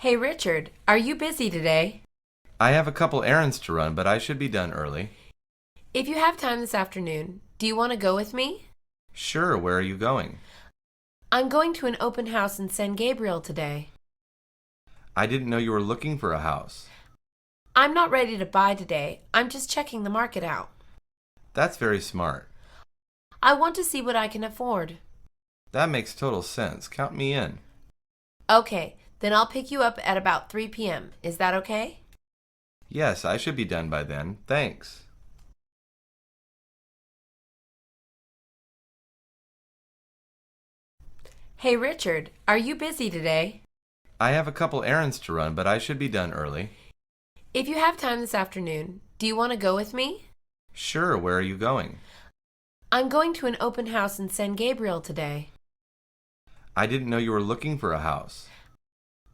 Hey Richard, are you busy today? I have a couple errands to run, but I should be done early. If you have time this afternoon, do you want to go with me? Sure, where are you going? I'm going to an open house in San Gabriel today. I didn't know you were looking for a house. I'm not ready to buy today. I'm just checking the market out. That's very smart. I want to see what I can afford. That makes total sense. Count me in. Okay, then I'll pick you up at about 3 p.m. Is that okay? Yes, I should be done by then. Thanks. Hey Richard, are you busy today? I have a couple errands to run, but I should be done early. If you have time this afternoon, do you want to go with me? Sure, where are you going? I'm going to an open house in San Gabriel today. I didn't know you were looking for a house.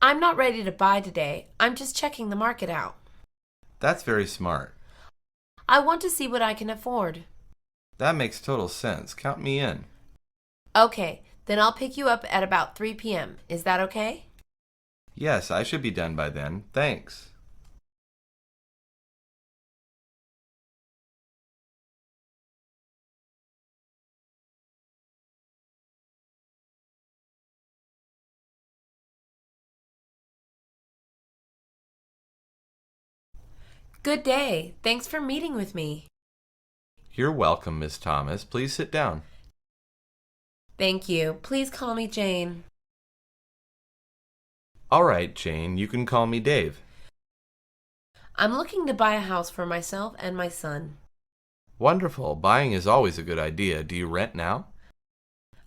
I'm not ready to buy today. I'm just checking the market out. That's very smart. I want to see what I can afford. That makes total sense. Count me in. Okay, then I'll pick you up at about 3 p.m. Is that okay? Yes, I should be done by then. Thanks. Good day. Thanks for meeting with me. You're welcome, Miss Thomas. Please sit down. Thank you. Please call me Jane. All right, Jane, you can call me Dave. I'm looking to buy a house for myself and my son. Wonderful. Buying is always a good idea. Do you rent now?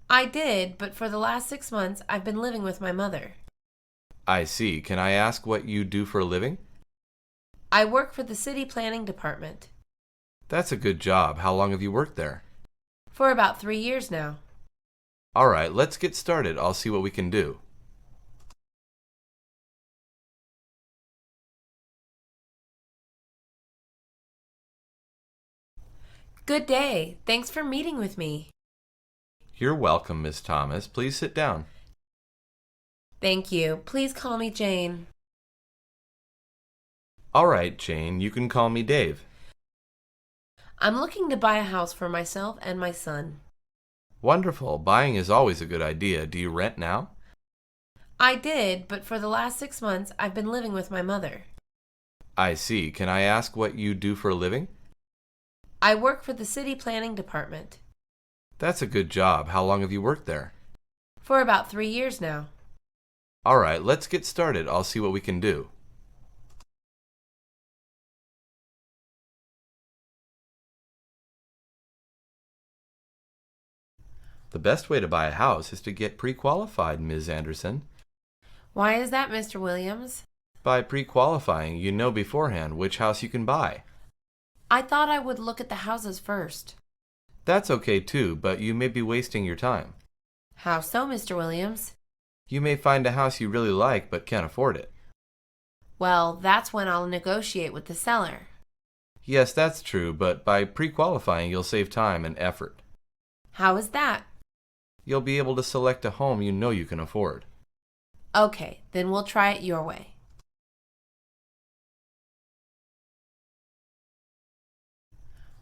I did, but for the last 6 months, I've been living with my mother. I see. Can I ask what you do for a living? I work for the city planning department. That's a good job. How long have you worked there? For about 3 years now. All right, let's get started. I'll see what we can do. Good day. Thanks for meeting with me. You're welcome, Miss Thomas. Please sit down. Thank you. Please call me Jane. All right, Jane, you can call me Dave. I'm looking to buy a house for myself and my son. Wonderful. Buying is always a good idea. Do you rent now? I did, but for the last 6 months, I've been living with my mother. I see. Can I ask what you do for a living? I work for the city planning department. That's a good job. How long have you worked there? For about 3 years now. All right, let's get started. I'll see what we can do. The best way to buy a house is to get pre-qualified, Ms. Anderson. Why is that, Mr. Williams? By pre-qualifying, you know beforehand which house you can buy. I thought I would look at the houses first. That's okay too, but you may be wasting your time. How so, Mr. Williams? You may find a house you really like but can't afford it. Well, that's when I'll negotiate with the seller. Yes, that's true, but by pre-qualifying you'll save time and effort. How is that? You'll be able to select a home you know you can afford. Okay, then we'll try it your way.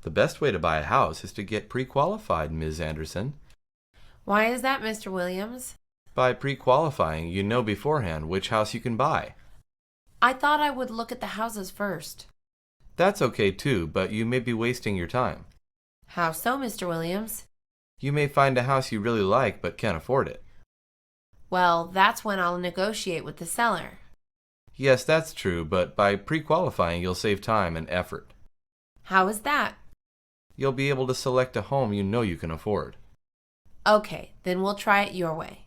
The best way to buy a house is to get pre-qualified, Ms. Anderson. Why is that, Mr. Williams? By pre-qualifying, you know beforehand which house you can buy. I thought I would look at the houses first. That's okay too, but you may be wasting your time. How so, Mr. Williams? You may find a house you really like but can't afford it. Well, that's when I'll negotiate with the seller. Yes, that's true, but by pre-qualifying you'll save time and effort. How is that? You'll be able to select a home you know you can afford. Okay, then we'll try it your way.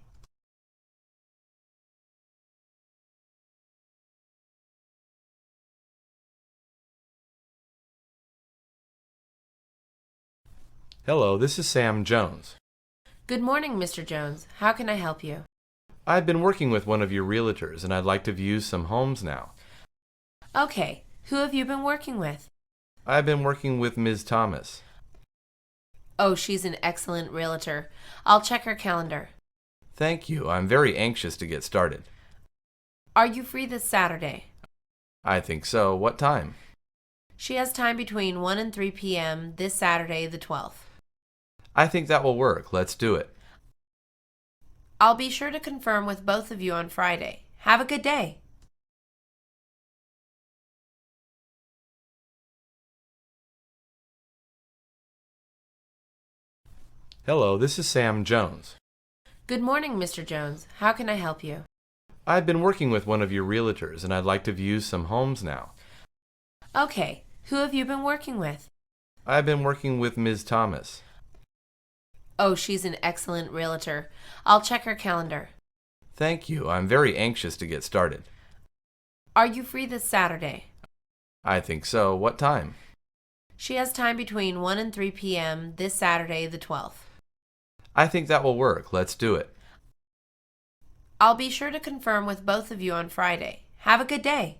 Hello, this is Sam Jones. Good morning, Mr. Jones. How can I help you? I've been working with one of your realtors and I'd like to view some homes now. Okay, who have you been working with? I've been working with Ms. Thomas. Oh, she's an excellent realtor. I'll check her calendar. Thank you. I'm very anxious to get started. Are you free this Saturday? I think so. What time? She has time between 1 and 3 p.m. this Saturday, the 12th. I think that will work. Let's do it. I'll be sure to confirm with both of you on Friday. Have a good day. Hello, this is Sam Jones. Good morning, Mr. Jones. How can I help you? I've been working with one of your realtors and I'd like to view some homes now. Okay. Who have you been working with? I've been working with Ms. Thomas. Oh, she's an excellent realtor. I'll check her calendar. Thank you. I'm very anxious to get started. Are you free this Saturday? I think so. What time? She has time between 1 and 3 p.m. this Saturday, the 12th. I think that will work. Let's do it. I'll be sure to confirm with both of you on Friday. Have a good day.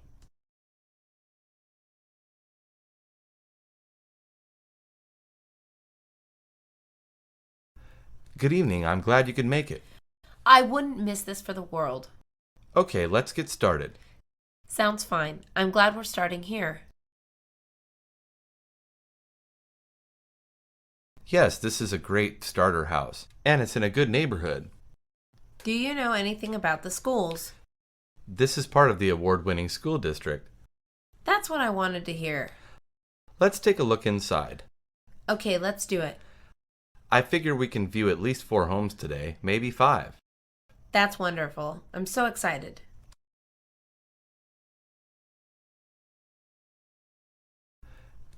Good evening. I'm glad you could make it. I wouldn't miss this for the world. Okay, let's get started. Sounds fine. I'm glad we're starting here. Yes, this is a great starter house, and it's in a good neighborhood. Do you know anything about the schools? This is part of the award-winning school district. That's what I wanted to hear. Let's take a look inside. Okay, let's do it. I figure we can view at least 4 homes today, maybe 5. That's wonderful. I'm so excited.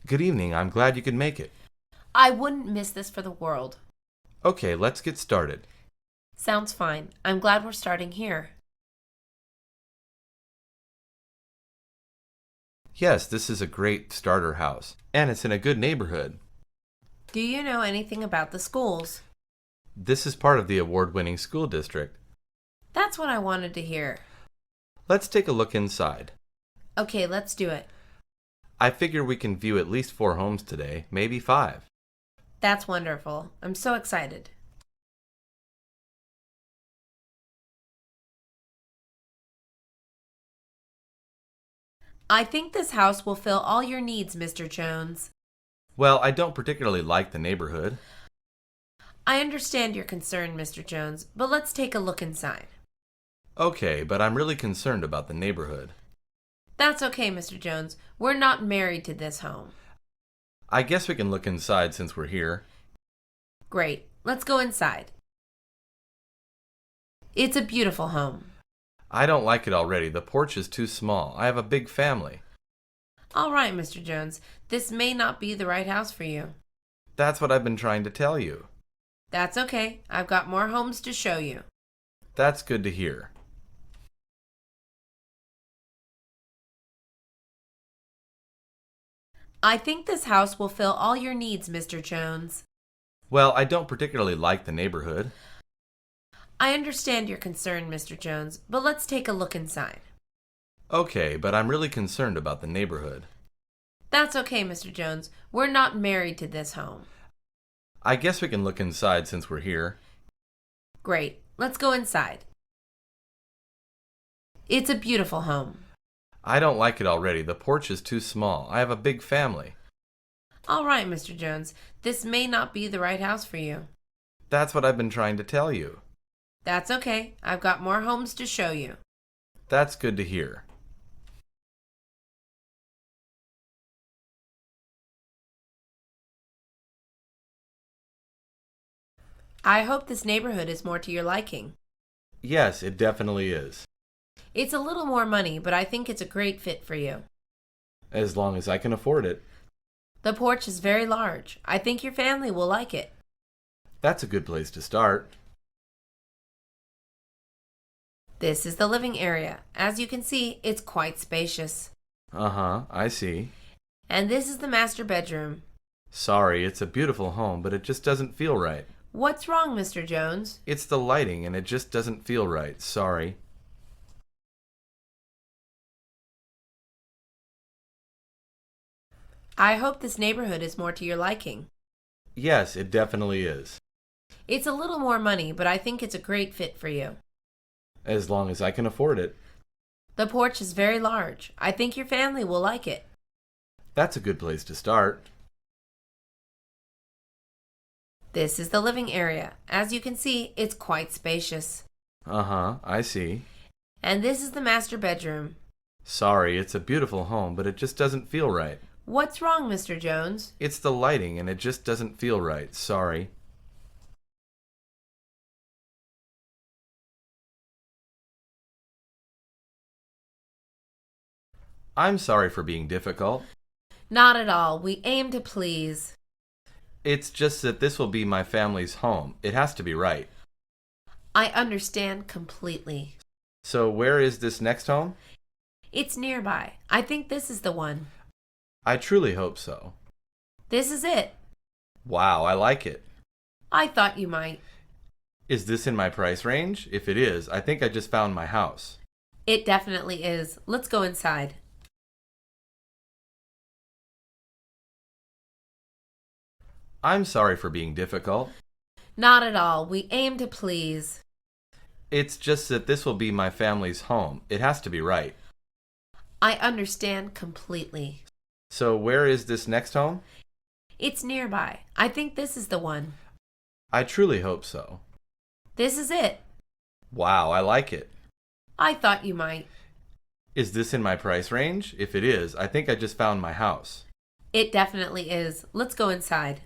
Good evening. I'm glad you could make it. I wouldn't miss this for the world. Okay, let's get started. Sounds fine. I'm glad we're starting here. Yes, this is a great starter house, and it's in a good neighborhood. Do you know anything about the schools? This is part of the award-winning school district. That's what I wanted to hear. Let's take a look inside. Okay, let's do it. I figure we can view at least 4 homes today, maybe 5. That's wonderful. I'm so excited. I think this house will fill all your needs, Mr. Jones. Well, I don't particularly like the neighborhood. I understand your concern, Mr. Jones, but let's take a look inside. Okay, but I'm really concerned about the neighborhood. That's okay, Mr. Jones. We're not married to this home. I guess we can look inside since we're here. Great. Let's go inside. It's a beautiful home. I don't like it already. The porch is too small. I have a big family. All right, Mr. Jones. This may not be the right house for you. That's what I've been trying to tell you. That's okay. I've got more homes to show you. That's good to hear. I think this house will fill all your needs, Mr. Jones. Well, I don't particularly like the neighborhood. I understand your concern, Mr. Jones, but let's take a look inside. Okay, but I'm really concerned about the neighborhood. That's okay, Mr. Jones. We're not married to this home. I guess we can look inside since we're here. Great. Let's go inside. It's a beautiful home. I don't like it already. The porch is too small. I have a big family. All right, Mr. Jones. This may not be the right house for you. That's what I've been trying to tell you. That's okay. I've got more homes to show you. That's good to hear. I hope this neighborhood is more to your liking. Yes, it definitely is. It's a little more money, but I think it's a great fit for you. As long as I can afford it. The porch is very large. I think your family will like it. That's a good place to start. This is the living area. As you can see, it's quite spacious. Uh-huh, I see. And this is the master bedroom. Sorry, it's a beautiful home, but it just doesn't feel right. What's wrong, Mr. Jones? It's the lighting, and it just doesn't feel right. Sorry. I hope this neighborhood is more to your liking. Yes, it definitely is. It's a little more money, but I think it's a great fit for you. As long as I can afford it. The porch is very large. I think your family will like it. That's a good place to start. This is the living area. As you can see, it's quite spacious. Uh-huh, I see. And this is the master bedroom. Sorry, it's a beautiful home, but it just doesn't feel right. What's wrong, Mr. Jones? It's the lighting, and it just doesn't feel right. Sorry. I'm sorry for being difficult. Not at all. We aim to please. It's just that this will be my family's home. It has to be right. I understand completely. So where is this next home? It's nearby. I think this is the one. I truly hope so. This is it. Wow, I like it. I thought you might. Is this in my price range? If it is, I think I just found my house. It definitely is. Let's go inside. I'm sorry for being difficult. Not at all. We aim to please. It's just that this will be my family's home. It has to be right. I understand completely. So where is this next home? It's nearby. I think this is the one. I truly hope so. This is it. Wow, I like it. I thought you might. Is this in my price range? If it is, I think I just found my house. It definitely is. Let's go inside.